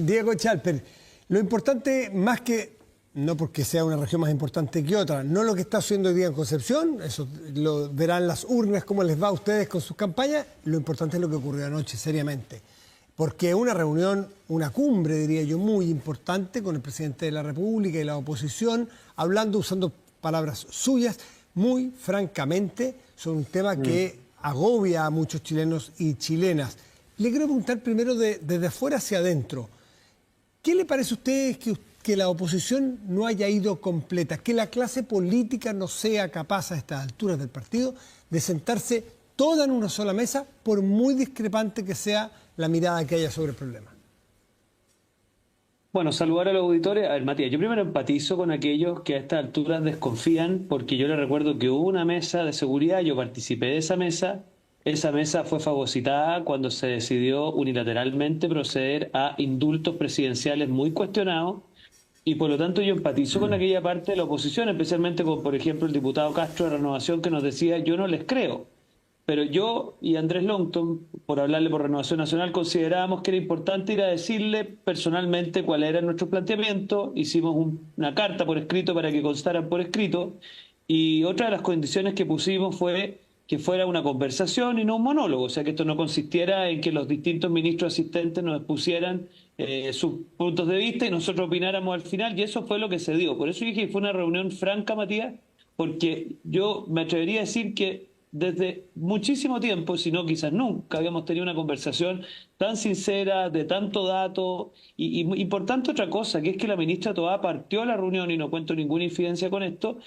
Diego Chalper, lo importante más que, no porque sea una región más importante que otra, no lo que está haciendo hoy día en Concepción, eso lo verán las urnas, cómo les va a ustedes con sus campañas, lo importante es lo que ocurrió anoche, seriamente. Porque una reunión, una cumbre, diría yo, muy importante con el presidente de la República y la oposición, hablando, usando palabras suyas, muy francamente, sobre un tema que agobia a muchos chilenos y chilenas. Le quiero preguntar primero desde afuera hacia adentro. ¿Qué le parece a usted que la oposición no haya ido completa, que la clase política no sea capaz a estas alturas del partido de sentarse toda en una sola mesa, por muy discrepante que sea la mirada que haya sobre el problema? Bueno, saludar a los auditores. A ver, Matías, yo primero empatizo con aquellos que a estas alturas desconfían, porque yo les recuerdo que hubo una mesa de seguridad, yo participé de esa mesa fue fagocitada cuando se decidió unilateralmente proceder a indultos presidenciales muy cuestionados, y por lo tanto yo empatizo con aquella parte de la oposición, especialmente con, por ejemplo, el diputado Castro de Renovación, que nos decía: yo no les creo. Pero yo y Andrés Longton, por hablarle por Renovación Nacional, considerábamos que era importante ir a decirle personalmente cuál era nuestro planteamiento. Hicimos una carta por escrito para que constaran por escrito, y otra de las condiciones que pusimos fue que fuera una conversación y no un monólogo, o sea, que esto no consistiera en que los distintos ministros asistentes nos expusieran sus puntos de vista y nosotros opináramos al final, y eso fue lo que se dio. Por eso dije que fue una reunión franca, Matías, porque yo me atrevería a decir que desde muchísimo tiempo, si no quizás nunca, habíamos tenido una conversación tan sincera, de tanto dato, y por tanto otra cosa, que es que la ministra Toá partió a la reunión, y no cuento ninguna infidencia con esto,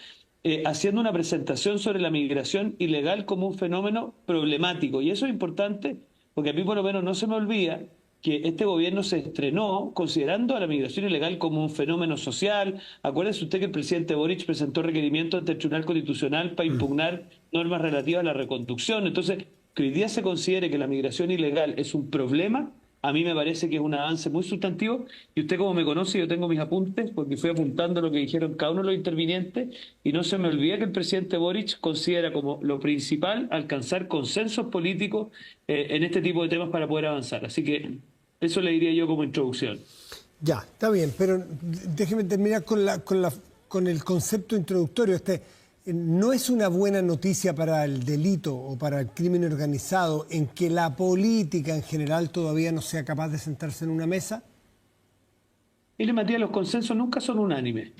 haciendo una presentación sobre la migración ilegal como un fenómeno problemático. Y eso es importante porque a mí por lo menos no se me olvida que este gobierno se estrenó considerando a la migración ilegal como un fenómeno social. Acuérdese usted que el presidente Boric presentó requerimientos ante el Tribunal Constitucional para impugnar normas relativas a la reconducción. Entonces, que hoy día se considere que la migración ilegal es un problema, a mí me parece que es un avance muy sustantivo. Y usted, como me conoce, yo tengo mis apuntes porque fui apuntando lo que dijeron cada uno de los intervinientes, y no se me olvida que el presidente Boric considera como lo principal alcanzar consensos políticos en este tipo de temas para poder avanzar. Así que eso le diría yo como introducción. Ya, está bien, pero déjeme terminar con el concepto introductorio. ¿No es una buena noticia para el delito o para el crimen organizado en que la política en general todavía no sea capaz de sentarse en una mesa? Mire, Matías, los consensos nunca son unánimes.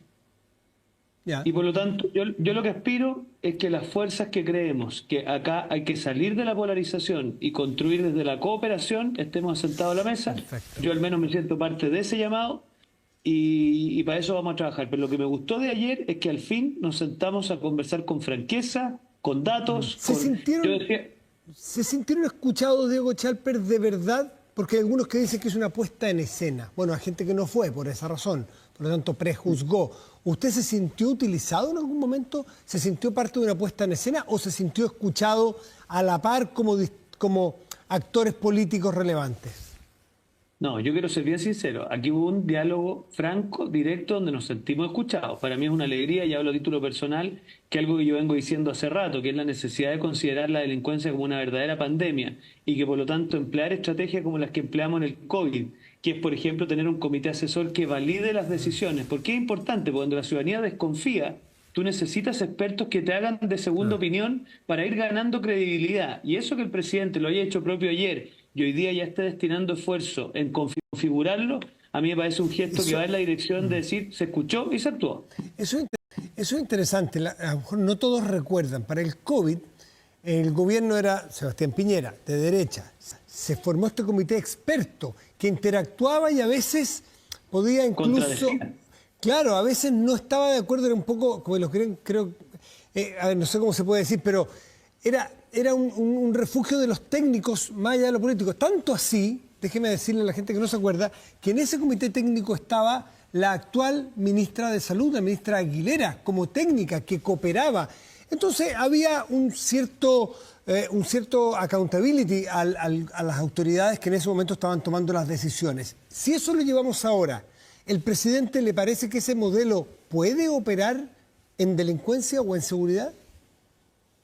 Ya. Y por lo tanto, yo lo que aspiro es que las fuerzas que creemos que acá hay que salir de la polarización y construir desde la cooperación, estemos sentados a la mesa. Perfecto. Yo al menos me siento parte de ese llamado, y para eso vamos a trabajar. Pero lo que me gustó de ayer es que al fin nos sentamos a conversar con franqueza, con datos. ¿Se sintieron escuchados, Diego Chalper, de verdad? Porque hay algunos que dicen que es una puesta en escena. Bueno, hay gente que no fue por esa razón, por lo tanto prejuzgó. ¿Usted se sintió utilizado en algún momento? ¿Se sintió parte de una puesta en escena o se sintió escuchado a la par como actores políticos relevantes? No, yo quiero ser bien sincero. Aquí hubo un diálogo franco, directo, donde nos sentimos escuchados. Para mí es una alegría, y hablo a título personal, que algo que yo vengo diciendo hace rato, que es la necesidad de considerar la delincuencia como una verdadera pandemia, y que por lo tanto emplear estrategias como las que empleamos en el COVID, que es, por ejemplo, tener un comité asesor que valide las decisiones. Porque es importante, porque cuando la ciudadanía desconfía, tú necesitas expertos que te hagan de segunda opinión para ir ganando credibilidad. Y eso que el presidente lo haya hecho propio ayer y hoy día ya esté destinando esfuerzo en configurarlo, a mí me parece un gesto que va en la dirección de decir: se escuchó y se actuó. Eso es interesante. A lo mejor no todos recuerdan. Para el COVID, el gobierno era Sebastián Piñera, de derecha. Se formó este comité experto que interactuaba y a veces podía incluso... Claro, a veces no estaba de acuerdo, era un poco, como lo creen, creo, a ver, no sé cómo se puede decir, pero era un refugio de los técnicos más allá de lo político. Tanto así, déjeme decirle a la gente que no se acuerda, que en ese comité técnico estaba la actual ministra de Salud, la ministra Aguilera, como técnica que cooperaba. Entonces había un cierto accountability a las autoridades que en ese momento estaban tomando las decisiones. Si eso lo llevamos ahora, ¿el presidente le parece que ese modelo puede operar en delincuencia o en seguridad?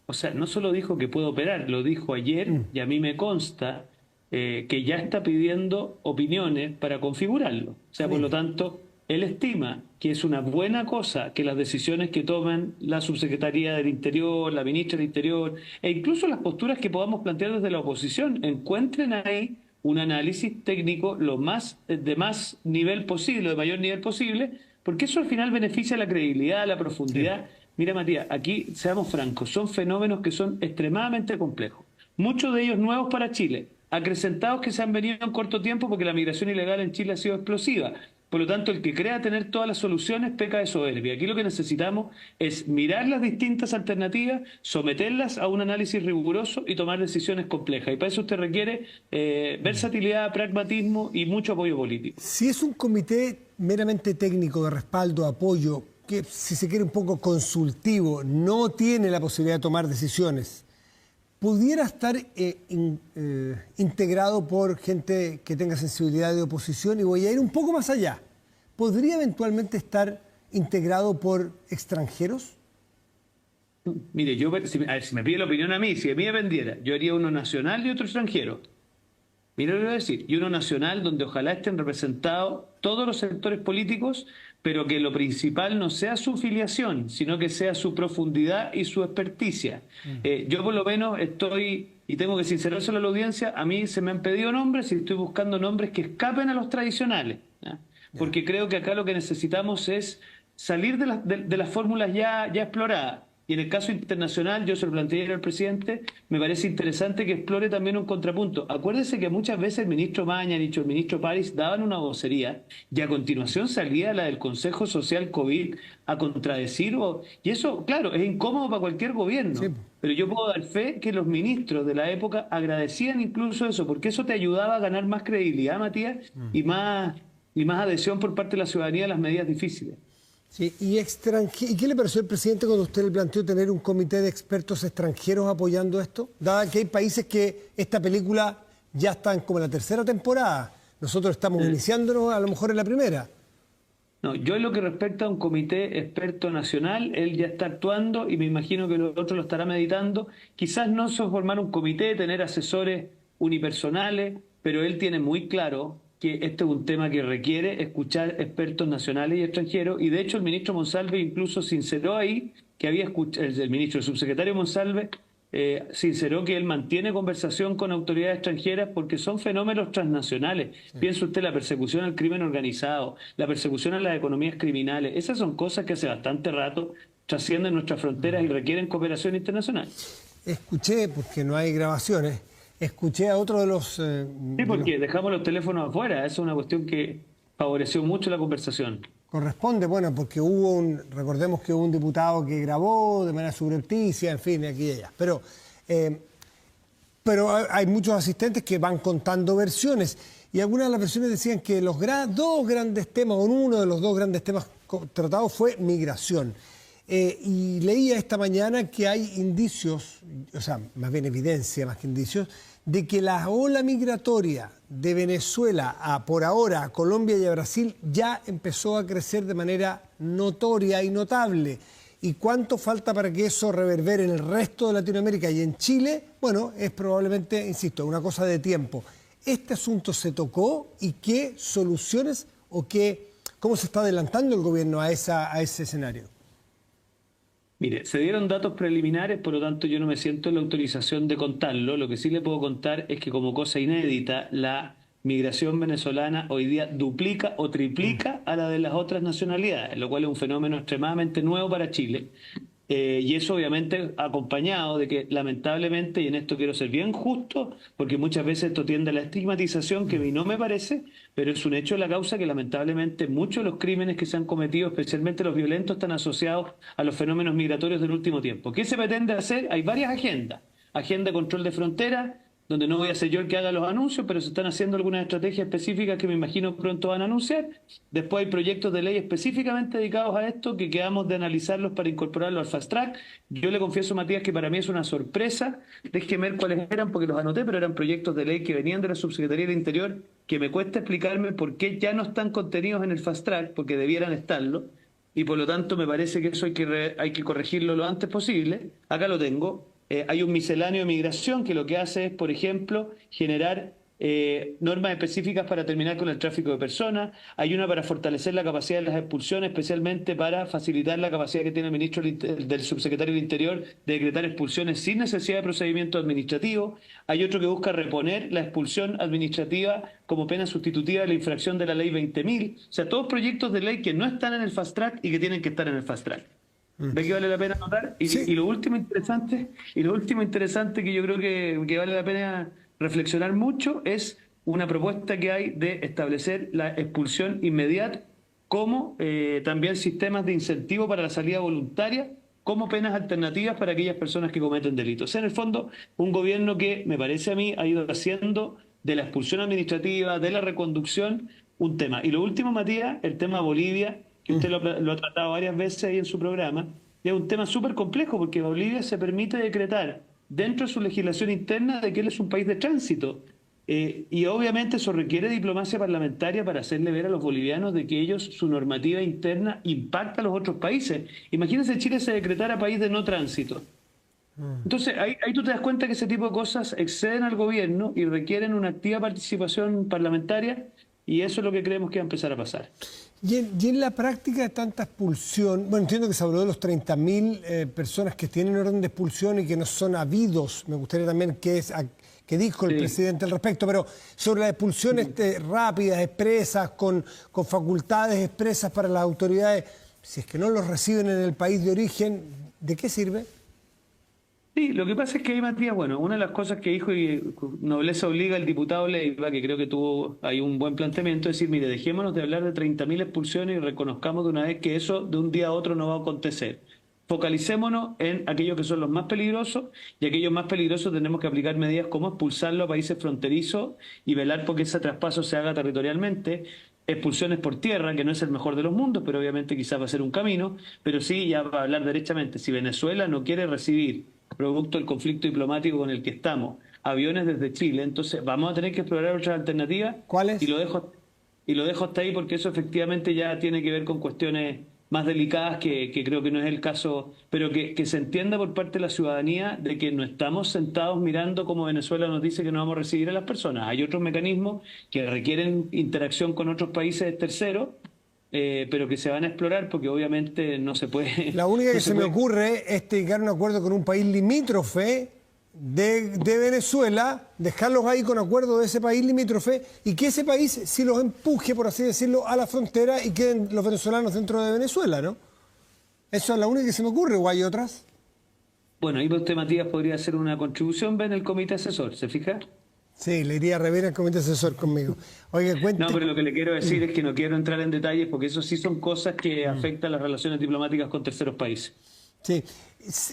O sea, no solo dijo que puede operar, lo dijo ayer, y a mí me consta que ya está pidiendo opiniones para configurarlo. O sea, por lo tanto, él estima que es una buena cosa que las decisiones que toman la subsecretaría del Interior, la ministra del Interior, e incluso las posturas que podamos plantear desde la oposición, encuentren ahí un análisis técnico lo más de más nivel posible, de mayor nivel posible, porque eso al final beneficia la credibilidad, la profundidad. Mira, Matías, aquí seamos francos, son fenómenos que son extremadamente complejos, muchos de ellos nuevos para Chile, acrecentados que se han venido en corto tiempo porque la migración ilegal en Chile ha sido explosiva. Por lo tanto, el que crea tener todas las soluciones peca de soberbia. Aquí lo que necesitamos es mirar las distintas alternativas, someterlas a un análisis riguroso y tomar decisiones complejas. Y para eso usted requiere versatilidad, pragmatismo y mucho apoyo político. Si es un comité meramente técnico de respaldo, apoyo, que si se quiere un poco consultivo, no tiene la posibilidad de tomar decisiones, ¿pudiera estar integrado por gente que tenga sensibilidad de oposición? Y voy a ir un poco más allá. ¿Podría eventualmente estar integrado por extranjeros? Mire, yo, si me pide la opinión a mí, si de mí dependiera, yo haría uno nacional y otro extranjero. Mira lo que voy a decir. Y uno nacional donde ojalá estén representados todos los sectores políticos, pero que lo principal no sea su filiación, sino que sea su profundidad y su experticia. Yo por lo menos estoy, y tengo que sincerárselo a la audiencia, a mí se me han pedido nombres y estoy buscando nombres que escapen a los tradicionales, ¿ya? Porque creo que acá lo que necesitamos es salir de las fórmulas ya exploradas. Y en el caso internacional, yo se lo planteé al presidente, me parece interesante que explore también un contrapunto. Acuérdese que muchas veces el ministro Mañalich o el ministro París daban una vocería y a continuación salía la del Consejo Social COVID a contradecir. Y eso, claro, es incómodo para cualquier gobierno. Sí. Pero yo puedo dar fe que los ministros de la época agradecían incluso eso, porque eso te ayudaba a ganar más credibilidad, Matías, y más adhesión por parte de la ciudadanía a las medidas difíciles. Sí, ¿y qué le pareció al presidente cuando usted le planteó tener un comité de expertos extranjeros apoyando esto? Dada que hay países que esta película ya está como en la tercera temporada. Nosotros estamos iniciándonos a lo mejor en la primera. No, yo en lo que respecta a un comité experto nacional, él ya está actuando y me imagino que el otro lo estará meditando. Quizás no formar un comité, tener asesores unipersonales, pero él tiene muy claro que este es un tema que requiere escuchar expertos nacionales y extranjeros, y de hecho el ministro Monsalve incluso sinceró ahí que había escuchado, el subsecretario Monsalve sinceró que él mantiene conversación con autoridades extranjeras porque son fenómenos transnacionales. Sí. Piensa usted la persecución al crimen organizado, la persecución a las economías criminales, esas son cosas que hace bastante rato trascienden nuestras fronteras y requieren cooperación internacional. Escuché, porque no hay grabaciones, escuché a otro de los... sí, porque dejamos los teléfonos afuera, esa es una cuestión que favoreció mucho la conversación. Corresponde, bueno, porque recordemos que hubo un diputado que grabó de manera subrepticia, en fin, aquí y allá. Pero hay muchos asistentes que van contando versiones, y algunas de las versiones decían que los dos grandes temas, o uno de los dos grandes temas tratados fue migración. Y leía esta mañana que hay indicios, o sea, más bien evidencia más que indicios, de que la ola migratoria de Venezuela por ahora a Colombia y a Brasil ya empezó a crecer de manera notoria y notable. ¿Y cuánto falta para que eso reverbere en el resto de Latinoamérica y en Chile? Bueno, es probablemente, insisto, una cosa de tiempo. ¿Este asunto se tocó y qué soluciones o cómo se está adelantando el gobierno a ese escenario? Mire, se dieron datos preliminares, por lo tanto yo no me siento en la autorización de contarlo. Lo que sí le puedo contar es que como cosa inédita, la migración venezolana hoy día duplica o triplica a la de las otras nacionalidades, lo cual es un fenómeno extremadamente nuevo para Chile. Y eso obviamente acompañado de que lamentablemente, y en esto quiero ser bien justo, porque muchas veces esto tiende a la estigmatización, que a mí no me parece, pero es un hecho de la causa que lamentablemente muchos de los crímenes que se han cometido, especialmente los violentos, están asociados a los fenómenos migratorios del último tiempo. ¿Qué se pretende hacer? Hay varias agendas. Agenda de control de fronteras, donde no voy a ser yo el que haga los anuncios, pero se están haciendo algunas estrategias específicas que me imagino pronto van a anunciar. Después hay proyectos de ley específicamente dedicados a esto que quedamos de analizarlos para incorporarlos al Fast Track. Yo le confieso, Matías, que para mí es una sorpresa. Déjeme ver cuáles eran, porque los anoté, pero eran proyectos de ley que venían de la Subsecretaría del Interior, que me cuesta explicarme por qué ya no están contenidos en el Fast Track, porque debieran estarlo, y por lo tanto me parece que eso hay que corregirlo lo antes posible. Acá lo tengo. Hay un misceláneo de migración que lo que hace es, por ejemplo, generar normas específicas para terminar con el tráfico de personas, hay una para fortalecer la capacidad de las expulsiones, especialmente para facilitar la capacidad que tiene el ministro del subsecretario del Interior de decretar expulsiones sin necesidad de procedimiento administrativo, hay otro que busca reponer la expulsión administrativa como pena sustitutiva de la infracción de la ley 20.000, o sea, todos proyectos de ley que no están en el fast track y que tienen que estar en el fast track. ¿Ve que vale la pena notar? Sí. Y lo último interesante que yo creo que vale la pena reflexionar mucho es una propuesta que hay de establecer la expulsión inmediata como también sistemas de incentivo para la salida voluntaria como penas alternativas para aquellas personas que cometen delitos. O sea, en el fondo, un gobierno que, me parece a mí, ha ido haciendo de la expulsión administrativa, de la reconducción, un tema. Y lo último, Matías, el tema Bolivia, que usted lo ha tratado varias veces ahí en su programa, y es un tema súper complejo porque Bolivia se permite decretar dentro de su legislación interna de que él es un país de tránsito. Y obviamente eso requiere diplomacia parlamentaria para hacerle ver a los bolivianos de que ellos, su normativa interna impacta a los otros países. Imagínense Chile se decretara país de no tránsito. Entonces ahí tú te das cuenta que ese tipo de cosas exceden al gobierno y requieren una activa participación parlamentaria y eso es lo que creemos que va a empezar a pasar. Y en la práctica tanta expulsión, bueno, entiendo que se habló de los 30.000 personas que tienen orden de expulsión y que no son habidos, me gustaría también que dijo el presidente al respecto, pero sobre las expulsiones rápidas, expresas, con facultades expresas para las autoridades, si es que no los reciben en el país de origen, ¿de qué sirve? Sí, lo que pasa es que ahí, Matías, bueno, una de las cosas que dijo y nobleza obliga el diputado Leiva, que creo que tuvo ahí un buen planteamiento, es decir, mire, dejémonos de hablar de 30.000 expulsiones y reconozcamos de una vez que eso de un día a otro no va a acontecer. Focalicémonos en aquellos que son los más peligrosos y aquellos más peligrosos tenemos que aplicar medidas como expulsarlo a países fronterizos y velar porque ese traspaso se haga territorialmente. Expulsiones por tierra, que no es el mejor de los mundos, pero obviamente quizás va a ser un camino, pero sí, ya va a hablar derechamente, si Venezuela no quiere recibir producto del conflicto diplomático con el que estamos, aviones desde Chile, entonces vamos a tener que explorar otras alternativas. ¿Cuáles? Y lo dejo hasta ahí porque eso efectivamente ya tiene que ver con cuestiones más delicadas que creo que no es el caso, pero que se entienda por parte de la ciudadanía de que no estamos sentados mirando cómo Venezuela nos dice que no vamos a recibir a las personas. Hay otros mecanismos que requieren interacción con otros países terceros, pero que se van a explorar porque obviamente no se puede... La única que no se me puede. ocurre es llegar a un acuerdo con un país limítrofe de Venezuela, dejarlos ahí con acuerdo de ese país limítrofe y que ese país sí los empuje, por así decirlo, a la frontera y queden los venezolanos dentro de Venezuela, ¿no? Eso es la única que se me ocurre, ¿o hay otras? Bueno, ahí usted, Matías, podría hacer una contribución, ven el comité asesor, ¿se fija? Sí, le iría a rever al comité asesor conmigo. Oiga, cuente... No, pero lo que le quiero decir es que no quiero entrar en detalles porque eso sí son cosas que afectan las relaciones diplomáticas con terceros países. Sí.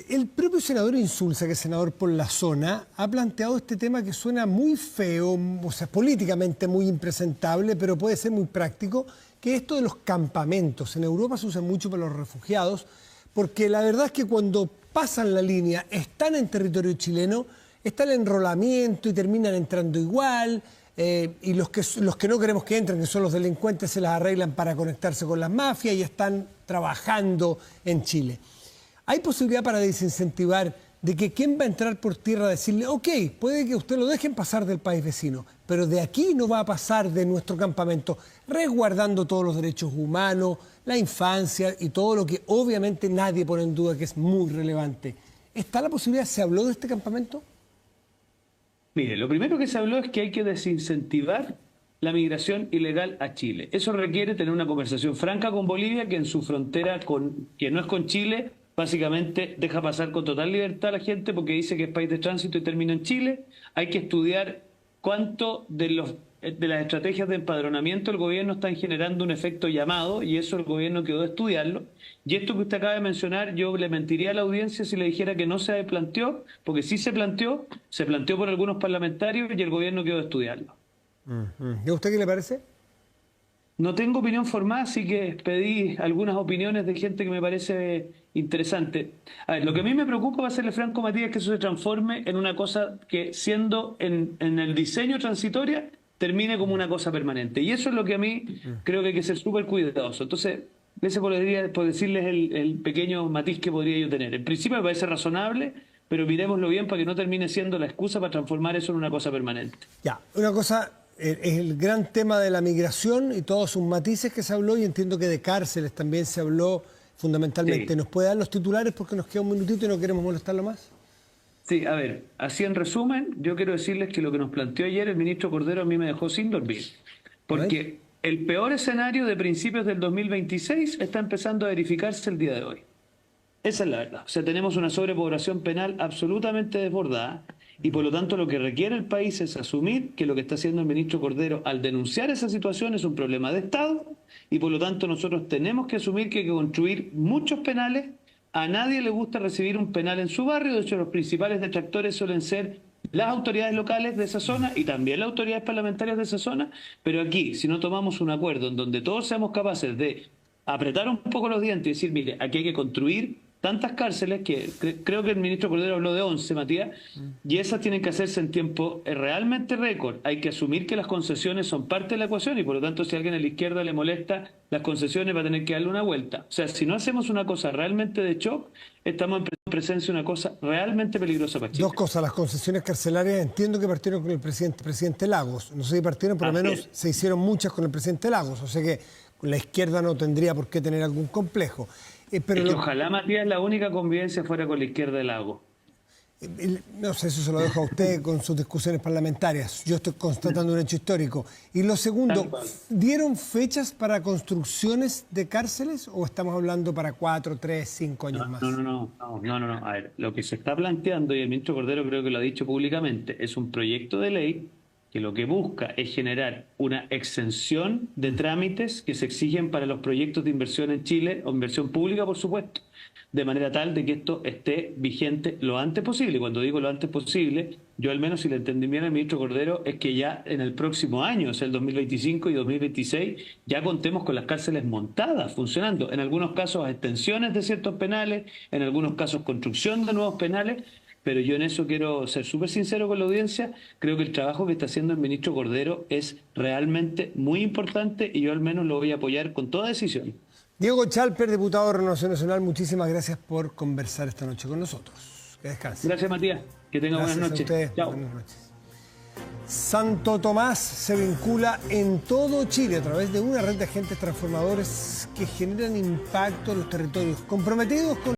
El propio senador Insulza, que es senador por la zona, ha planteado este tema que suena muy feo, o sea, políticamente muy impresentable, pero puede ser muy práctico, que es esto de los campamentos. En Europa se usa mucho para los refugiados, porque la verdad es que cuando pasan la línea, están en territorio chileno, está el enrolamiento y terminan entrando igual, y los que no queremos que entren, que son los delincuentes, se las arreglan para conectarse con las mafias y están trabajando en Chile. ¿Hay posibilidad para desincentivar de que quien va a entrar por tierra decirle, ok, puede que usted lo dejen pasar del país vecino, pero de aquí no va a pasar de nuestro campamento, resguardando todos los derechos humanos, la infancia y todo lo que obviamente nadie pone en duda que es muy relevante? ¿Está la posibilidad? ¿Se habló de este campamento? Mire, lo primero que se habló es que hay que desincentivar la migración ilegal a Chile. Eso requiere tener una conversación franca con Bolivia, que en su frontera, que no es con Chile, básicamente deja pasar con total libertad a la gente porque dice que es país de tránsito y termina en Chile. Hay que estudiar cuánto de las estrategias de empadronamiento el gobierno están generando un efecto llamado y eso el gobierno quedó de estudiarlo. Y esto que usted acaba de mencionar, yo le mentiría a la audiencia si le dijera que no se planteó, porque sí se planteó por algunos parlamentarios y el gobierno quedó de estudiarlo. ¿Y a usted qué le parece? No tengo opinión formada, así que pedí algunas opiniones de gente que me parece interesante. A ver, lo que a mí me preocupa, va a serle franco, Matías, es que eso se transforme en una cosa que, siendo en el diseño transitoria, termine como una cosa permanente. Y eso es lo que a mí creo que hay que ser súper cuidadoso. Entonces, ese podría por decirles el pequeño matiz que podría yo tener. En principio me parece razonable, pero miremoslo bien para que no termine siendo la excusa para transformar eso en una cosa permanente. Ya, una cosa, es el gran tema de la migración y todos sus matices que se habló, y entiendo que de cárceles también se habló fundamentalmente. Sí. ¿Nos puede dar los titulares porque nos queda un minutito y no queremos molestarlo más? Sí, a ver, así en resumen, yo quiero decirles que lo que nos planteó ayer el ministro Cordero a mí me dejó sin dormir, A ver. porque el peor escenario de principios del 2026 está empezando a verificarse el día de hoy. Esa es la verdad. O sea, tenemos una sobrepoblación penal absolutamente desbordada y por lo tanto lo que requiere el país es asumir que lo que está haciendo el ministro Cordero al denunciar esa situación es un problema de Estado y por lo tanto nosotros tenemos que asumir que hay que construir muchos penales. A nadie le gusta recibir un penal en su barrio, de hecho los principales detractores suelen ser las autoridades locales de esa zona y también las autoridades parlamentarias de esa zona, pero aquí, si no tomamos un acuerdo en donde todos seamos capaces de apretar un poco los dientes y decir, mire, aquí hay que construir tantas cárceles, que creo que el ministro Cordero habló de 11, Matías, y esas tienen que hacerse en tiempo realmente récord. Hay que asumir que las concesiones son parte de la ecuación y por lo tanto si a alguien a la izquierda le molesta las concesiones va a tener que darle una vuelta. O sea, si no hacemos una cosa realmente de shock, estamos en presencia de una cosa realmente peligrosa para Chile. Dos cosas, las concesiones carcelarias, entiendo que partieron con el presidente Lagos. No sé si partieron, por lo menos se hicieron muchas con el presidente Lagos. O sea que la izquierda no tendría por qué tener algún complejo. Pero es que ojalá, Matías, la única convivencia fuera con la izquierda del lago. No sé, eso se lo dejo a usted con sus discusiones parlamentarias. Yo estoy constatando un hecho histórico. Y lo segundo, ¿dieron fechas para construcciones de cárceles o estamos hablando para 4, 3, 5 años más? No. A ver, lo que se está planteando, y el ministro Cordero creo que lo ha dicho públicamente, es un proyecto de ley que lo que busca es generar una exención de trámites que se exigen para los proyectos de inversión en Chile, o inversión pública, por supuesto, de manera tal de que esto esté vigente lo antes posible. Cuando digo lo antes posible, yo al menos si le entendí bien al ministro Cordero, es que ya en el próximo año, o sea, el 2025 y 2026, ya contemos con las cárceles montadas, funcionando. En algunos casos extensiones de ciertos penales, en algunos casos construcción de nuevos penales, pero yo en eso quiero ser súper sincero con la audiencia. Creo que el trabajo que está haciendo el ministro Cordero es realmente muy importante y yo al menos lo voy a apoyar con toda decisión. Diego Chalper, diputado de Renovación Nacional, muchísimas gracias por conversar esta noche con nosotros. Que descanse. Gracias, Matías. Que tenga buenas noches. A usted. Chao. Buenas noches. Santo Tomás se vincula en todo Chile a través de una red de agentes transformadores que generan impacto en los territorios comprometidos con